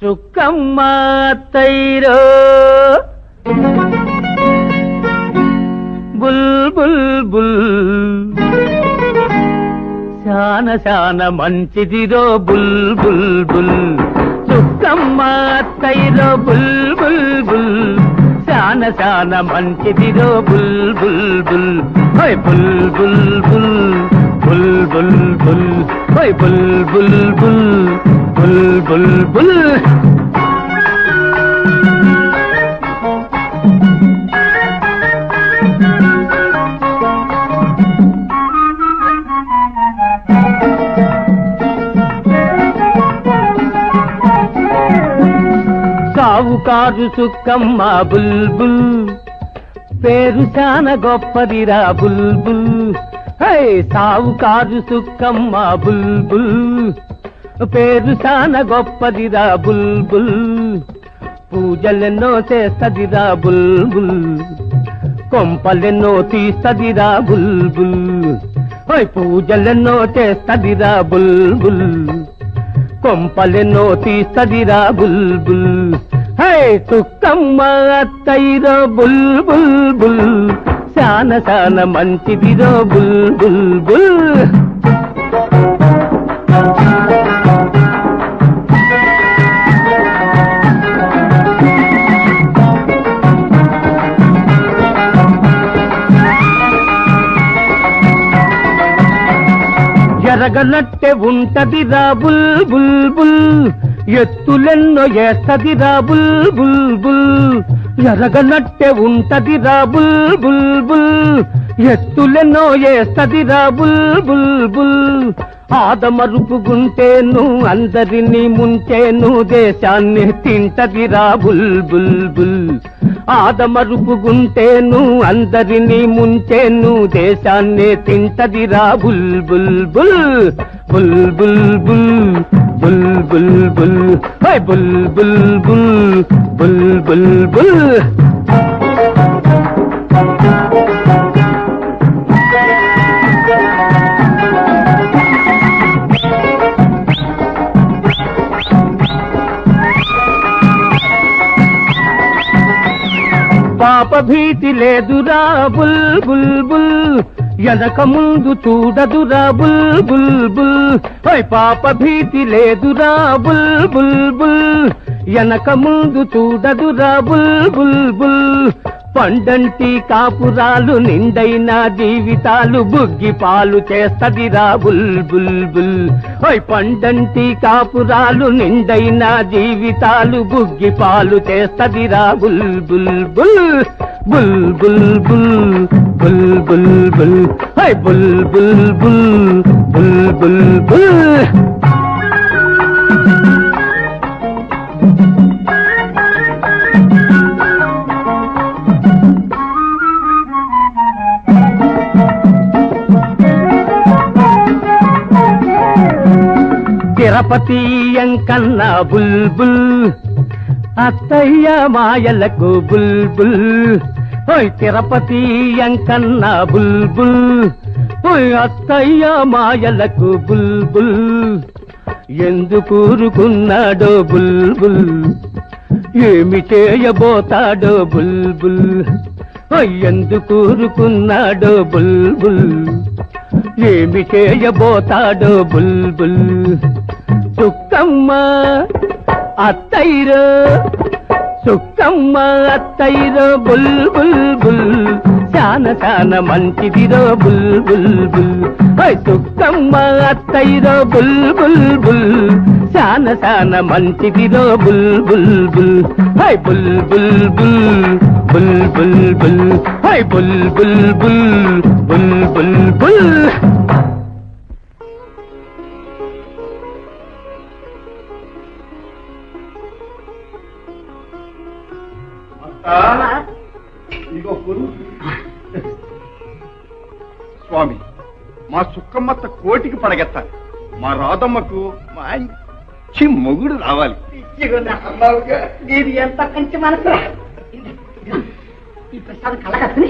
చుక్కమ్మ తైరో బుల్ బుల్ బుల్ శాన శాన మంచిదిరో బుల్ బుల్ బుల్ చుక్కమ్మ తైరో బుల్ బుల్ బుల్ శాన శాన మంచిదిరో బుల్ బుల్ బుల్ హై బుల్ బుల్ బుల్ బుల్ బుల్ బుల్ హై బుల్ బుల్ బుల్ బుల్ బుల్ బుల్ సావుకారు సుక్కమ్మ బుల్బుల్ పేరు చాన గొప్పదిరా బుల్బుల్ హై సావుకారు సుక్కమ్మ బుల్బుల్ పేరు చాన గొప్పదిరా బుల్బుల్ పూజలెన్నో చేస్తదిరా బుల్బుల్ కొంపలెన్నో తీస్తదిరా బుల్బుల్ హై పూజలెన్నో చేస్తదిరా బుల్బుల్ కొంపలెన్నో తీస్తదిరా బుల్బుల్ హై చుక్కమ్మ అత్తయ్యో బుల్ బుల్ బుల్ శాన శాన మంచిదిరో బుల్ బుల్ బుల్ ఎరగనట్టే ఉంటదిరా బుల్ బుల్ బుల్ ఎత్తులెన్నో ఏస్తదిరా బుల్ బుల్ బుల్ ఎరగనట్టే ఉంటదిరా బుల్ బుల్ బుల్ ఎత్తులెన్నో ఏస్తదిరా బుల్ బుల్ బుల్ ఆదమరుపుగుంటేను అందరినీ ముంచేను దేశాన్ని తింటదిరా బుల్ బుల్ బుల్ ఆదమరుపుగుంటేను అందరినీ ముంచేను దేశాన్ని తింటదిరా బుల్ బుల్ బుల్ బుల్ బుల్ బుల్ బుల్ బుల్ బుల్ హై బుల్ బుల్ బుల్ బుల్ బుల్ బుల్ పాప భీతి లేదురా బుల్ బుల్ బుల్ ఎనక ముందు చూడదురా బుల్ బుల్ బుల్ హై పాప భీతి లేదురా బుల్ బుల్ బుల్ ఎనక ముందు చూడదురా బుల్ బుల్ బుల్ పండంటి కాపురాలు నిండైన జీవితాలు బుగ్గి పాలు చేస్తదిరా బుల్ బుల్ బుల్ హై పండంటి కాపురాలు నిండైన జీవితాలు బుగ్గి పాలు చేస్తదిరా బుల్ బుల్ బుల్ బుల్ బుల్ బుల్ బుల్ బుల్ బుల్ హై బుల్ బుల్ బుల్ బుల్ బుల్ బుల్ తిరుపతి ఎంకన్న బుల్బుల్ అత్తయ్య మాయలకు బుల్బుల్ ఓయ్ తిరుపతి ఎంకన్న బుల్బుల్ ఓయ్ అత్తయ్య మాయలకు బుల్బుల్ ఎందుకూరుకున్నాడో బుల్బుల్ ఏమి చేయబోతాడో బుల్బుల్ ఓయ్ ఎందుకూరుకున్నాడో బుల్బుల్ ఏమి చేయబోతాడో బుల్బుల్ చుక్కమ్మ అత్తయ్యో చుక్కమ్మ అత్తయ్యో బుల్ బుల్ బుల్ శాన శాన మంచిదిరో బుల్ బుల్ బుల్ హై చుక్కమ్మ అత్తయ్యో బుల్ బుల్ బుల్ శాన శాన మంచిదిరో బుల్ బుల్ బుల్ హై బుల్ బుల్ బుల్ బుల్ బుల్ బుల్ హై బుల్ బుల్ బుల్ బుల్ బుల్ బుల్ స్వామి మా సుక్కమ్మత్త కోటికి పడగెత్తాలి మా రాధమ్మకు మంచి మొగుడు రావాలి నీది ఎంత కంచి మనసు ఈ ప్రసాదం కలగని